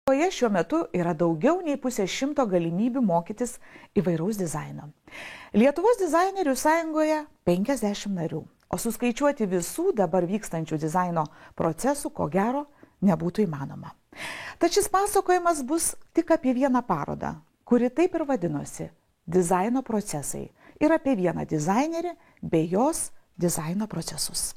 Šiuo metu yra daugiau nei 100 galimybių mokytis įvairaus dizaino. Lietuvos dizainerių sąjungoje 50 narių, o suskaičiuoti visų dabar vykstančių dizaino procesų, ko gero, nebūtų įmanoma. Tad šis pasakojimas bus tik apie vieną parodą, kuri taip ir vadinosi Dizaino procesai ir apie vieną dizainerį bei jos dizaino procesus.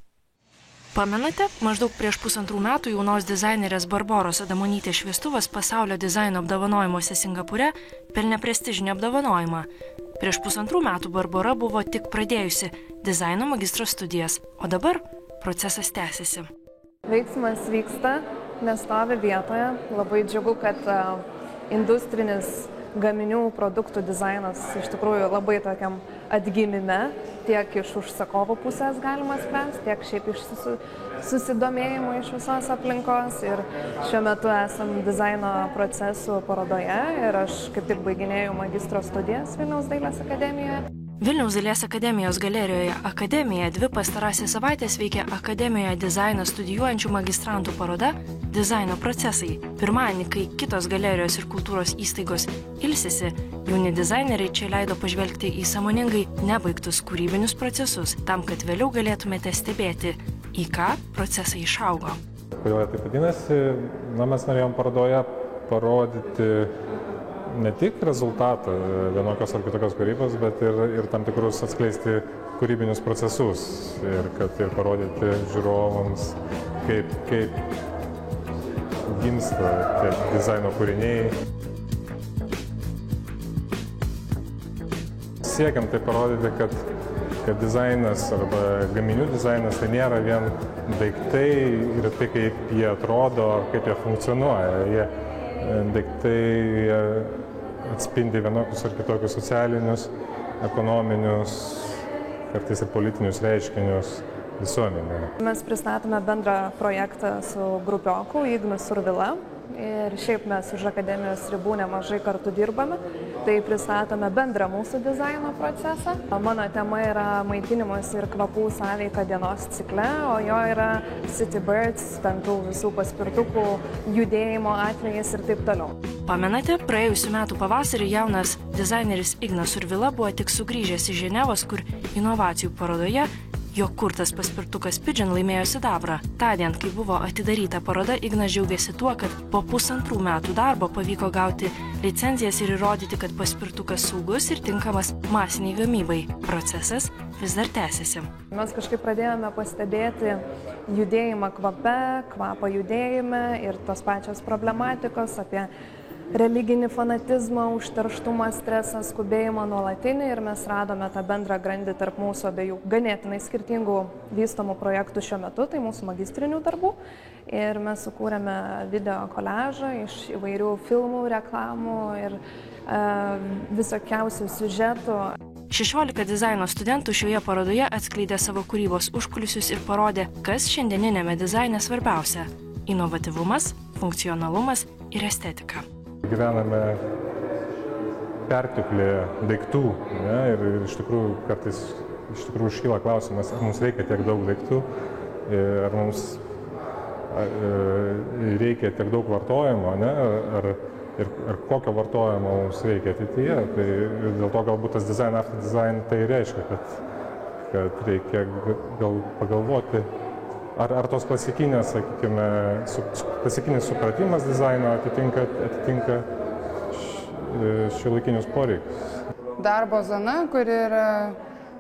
Pamenate, maždaug prieš 1,5 metų jaunos dizainerės Barboros Adamonytės šviestuvas pasaulio dizaino apdovanojimuose Singapūre pelnė prestižinį apdovanojimą. Prieš 1,5 metų Barbora buvo tik pradėjusi dizaino magistro studijas, o dabar procesas tęsiasi. Veiksmas vyksta, nestovi vietoje. Labai džiugu, kad industrinis gaminių produktų dizainas iš tikrųjų labai tokiam atgimime, tiek iš užsakovų pusės galima spręsti, tiek šiaip iš susidomėjimo iš visos aplinkos. Ir šiuo metu esam dizaino procesų parodoje ir aš kaip tik baiginėjau magistro studijas Vilniaus dailės akademijoje. Vilniaus dailės akademijos galerijoje Akademija 2 pastarąsias savaitės veikia akademijoje dizainą studijuojančių magistrantų paroda Dizaino procesai. Pirmadienį, kai kitos galerijos ir kultūros įstaigos ilsisi, jauni dizaineriai čia leido pažvelgti į sąmoningai nebaigtus kūrybinius procesus, tam, kad vėliau galėtumėte stebėti, į ką procesai išaugo. Kodėl taip vadinasi? Mes norėjom parodoje parodyti ne tik rezultatą vienokios ar kitokios kūrybos, bet ir tam tikrus atskleisti kūrybinius procesus ir kad ir parodyti žiūrovams, kaip gimsta tie dizaino kūriniai. Siekiam tai parodyti, kad dizainas arba gaminių dizainas tai nėra vien daiktai ir tai, kaip jie atrodo, kaip jie funkcionuoja. Daiktai atspindi vienokius ar kitokius socialinius, ekonominius, kartais ir politinius reiškinius visuomenėje. Mes pristatome bendrą projektą su grupioku Ignu Survila ir šiaip mes už akademijos ribų nemažai kartų dirbame. Tai pristatome bendrą mūsų dizaino procesą. Mano tema yra maitinimas ir kvapų sąveika dienos cikle, o jo yra City Birds, tų visų paspirtukų judėjimo atvejais ir taip toliau. Pamenate, praėjusių metų pavasarį jaunas dizaineris Ignas Survila buvo tik sugrįžęs iš Ženevos, kur inovacijų parodoje jo kurtas paspirtukas Pigeon laimėjo sidabrą. Tądien, kai buvo atidaryta paroda, Ignas džiaugiasi tuo, kad po 1,5 metų darbo pavyko gauti licenzijas ir įrodyti, kad paspirtukas saugus ir tinkamas masiniai gamybai. Procesas vis dar tęsiasi. Mes kažkaip pradėjome pastebėti judėjimą kvape, kvapą judėjime ir tos pačios problematikos apie religinį fanatizmą, užterštumą, stresą, skubėjimą nuolatinį ir mes radome tą bendrą grandį tarp mūsų abiejų ganėtinai skirtingų vystomų projektų šiuo metu, tai mūsų magistrinių darbų. Ir mes sukūrėme video koliažą iš įvairių filmų, reklamų ir visokiausių siužetų. 16 dizaino studentų šioje parodoje atskleidė savo kūrybos užkulisius ir parodė, kas šiandieninėme dizaine svarbiausia – inovatyvumas, funkcionalumas ir estetika. Gyvename pertekliuje daiktų, ne? Ir iš tikrųjų kartais iškyla klausimas, ar mums reikia tiek daug daiktų, ar mums reikia tiek daug vartojimo, ne? ar kokio vartojimo mums reikia ateityje. Tai dėl to galbūt tas design after design tai reiškia, kad reikia gal pagalvoti, ar tos klasikinės, sakykime, klasikinis supratimas dizaino atitinka šiuolaikinius poreikius. Darbo zona, kuri yra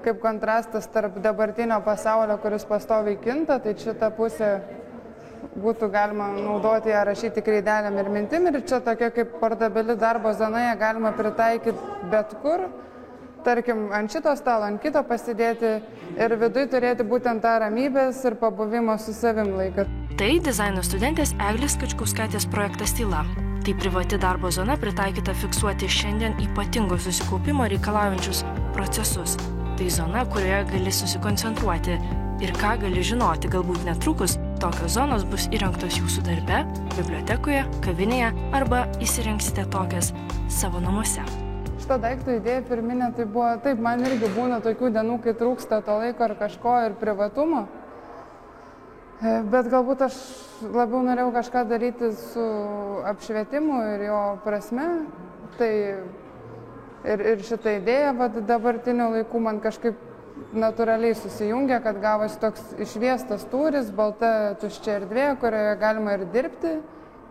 kaip kontrastas tarp dabartinio pasaulio, kuris pastoviai kinta, tai šitą pusę būtų galima naudoti ją rašyti kreidelėm ir mintim. Ir čia tokia kaip portabili darbo zona, ją galima pritaikyti bet kur. Tarkim, ant šito stalo, ant kito pasidėti ir viduj turėti būtent tą ramybės ir pabuvimo su savim laiką. Tai dizaino studentės Eglės Kačkauskaitės projektas Tyla. Tai privati darbo zona pritaikyta fiksuoti šiandien ypatingo susikaupimo reikalaujančius procesus. Tai zona, kurioje gali susikoncentruoti ir ką gali žinoti. Galbūt netrukus tokios zonos bus įrengtos jūsų darbe, bibliotekoje, kavinėje arba įsirengsite tokias savo namuose. Šito daikto idėja pirminė tai buvo, taip, man irgi būna tokių dienų, kai trūksta to laiko ar kažko ir privatumo. Bet galbūt aš labiau norėjau kažką daryti su apšvietimu ir jo prasme. Tai ir šitą idėją dabartinių laikų man kažkaip natūraliai susijungia, kad gavosi toks išviestas tūris, balta tuščia erdvė, kurioje galima ir dirbti,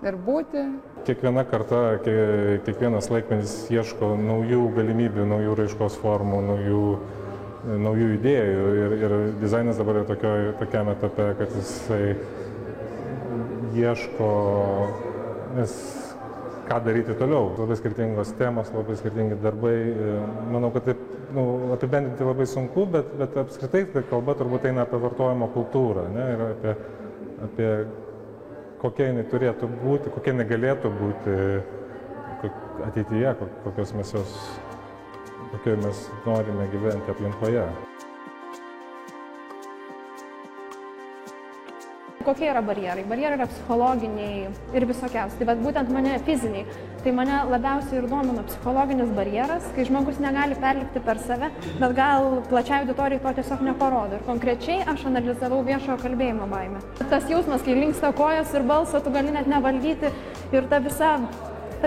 ir būti. Kiekviena karta, kiekvienas laikmetis ieško naujų galimybių, naujų raiškos formų, naujų idėjų ir dizainas dabar yra tokiam etape, kad jisai ieško, ką daryti toliau. Labai skirtingos temos, labai skirtingi darbai. Manau, kad taip apibendrinti labai sunku, bet apskritai tai kalba turbūt eina apie vartojimo kultūrą, ne? Ir apie kokia jinai turėtų būti, kokia jinai galėtų būti ateityje, kokioje mes norime gyventi aplinkoje. Kokie yra barjerai? Barjerai yra psichologiniai ir visokiausi. Tai būtent mane fiziniai. Tai mane labiausiai ir domino psichologinis barjeras, kai žmogus negali perlipti per save, bet gal plačiai auditorijai to tiesiog neparodo. Ir konkrečiai aš analizavau viešojo kalbėjimo baimę. Tas jausmas, kai linksta kojos ir balso, tu gali net nevaldyti ir ta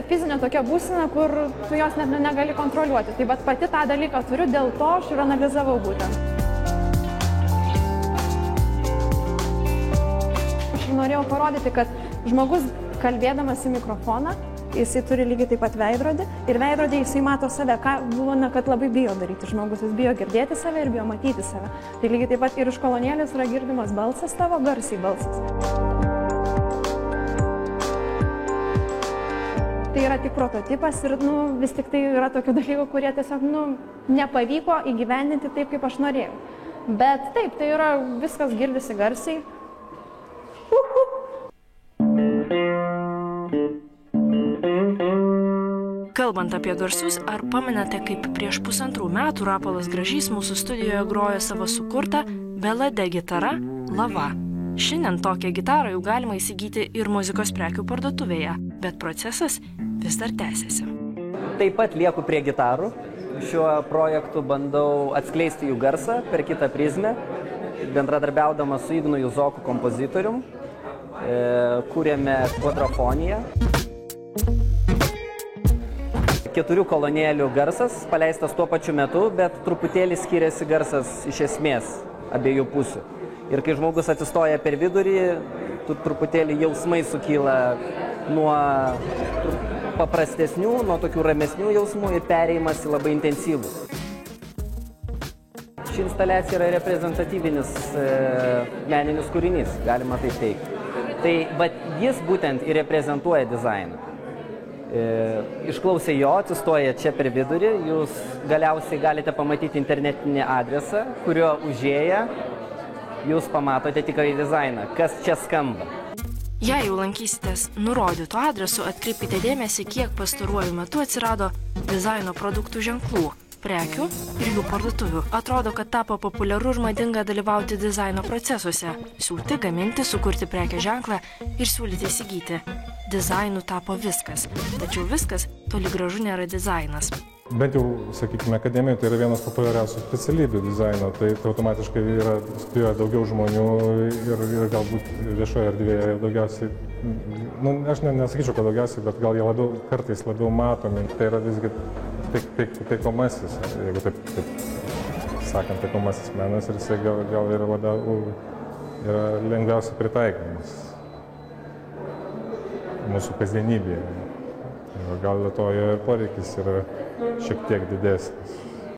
fizinė tokia būsena, kur tu jos net negali kontroliuoti. Tai pati tą dalyką turiu, dėl to aš ir analizavau būtent. Aš norėjau parodyti, kad žmogus kalbėdamas į mikrofoną, jisai turi lygiai taip pat veidrodį ir veidrodį jisai mato save, ką buvo, kad labai bijo daryti žmogus, jis bijo girdėti save ir bijo matyti save. Tai lygiai taip pat ir iš kolonėlės yra girdimas balsas tavo, garsiai balsas. Tai yra tik prototipas ir vis tik tai yra tokių dalykų, kurie tiesiog nepavyko įgyvendinti taip, kaip aš norėjau. Bet taip, tai yra viskas girdisi garsiai. Kalbant apie garsus, ar pamenate, kaip prieš 1,5 metų Rapolas Gražys mūsų studijoje grojo savo sukurtą belade gitara Lava. Šiandien tokią gitarą jau galima įsigyti ir muzikos prekių parduotuvėje, bet procesas vis dar tęsiasi. Taip pat lieku prie gitarų. Šiuo projektu bandau atskleisti jų garsą per kitą prizmę, bendradarbiaudama su Ignu Juzoku kompozitorium. Kūrėme kvadrafoniją. 4 kolonėlių garsas, paleistas tuo pačiu metu, bet truputėlį skiriasi garsas iš esmės abiejų pusių. Ir kai žmogus atsistoja per vidurį, truputėlį jausmai sukyla nuo paprastesnių, nuo tokių ramesnių jausmų ir perėjimas į labai intensyvų. Ši instaliacija yra reprezentatyvinis meninis kūrinys, galima taip teikti. Tai jis būtent ir reprezentuoja dizainą. Išklausę jo, atsistoję čia per vidurį, jūs galiausiai galite pamatyti internetinį adresą, kurio užėję jūs pamatote tikrąjį dizainą, kas čia skamba. Jei jau lankysitės nurodytų adresų, atkreipkite dėmesį, kiek pastaruoju metu atsirado dizaino produktų ženklų, prekių ir jų parduotuvių. Atrodo, kad tapo populiaru ir madinga dalyvauti dizaino procesuose, siūti, gaminti, sukurti prekės ženklą ir siūlyti įsigyti. Dizainu tapo viskas, tačiau viskas toli gražu nėra dizainas. Bent jau, sakykime, akademijoje tai yra vienas populiariausių specialybių dizaino, tai automatiškai studijuoja daugiau žmonių ir galbūt viešoje erdvėje daugiausiai, aš nesakyčiau, kad daugiausiai, bet gal jie kartais labiau matomi. Tai yra visgi taikomasis, jeigu taip sakant, taikomasis menas ir jisai gal yra lengviausiai pritaikomas mūsų kasdienybėje. Gal dėl to jo ir poreikis yra šiek tiek didesnis.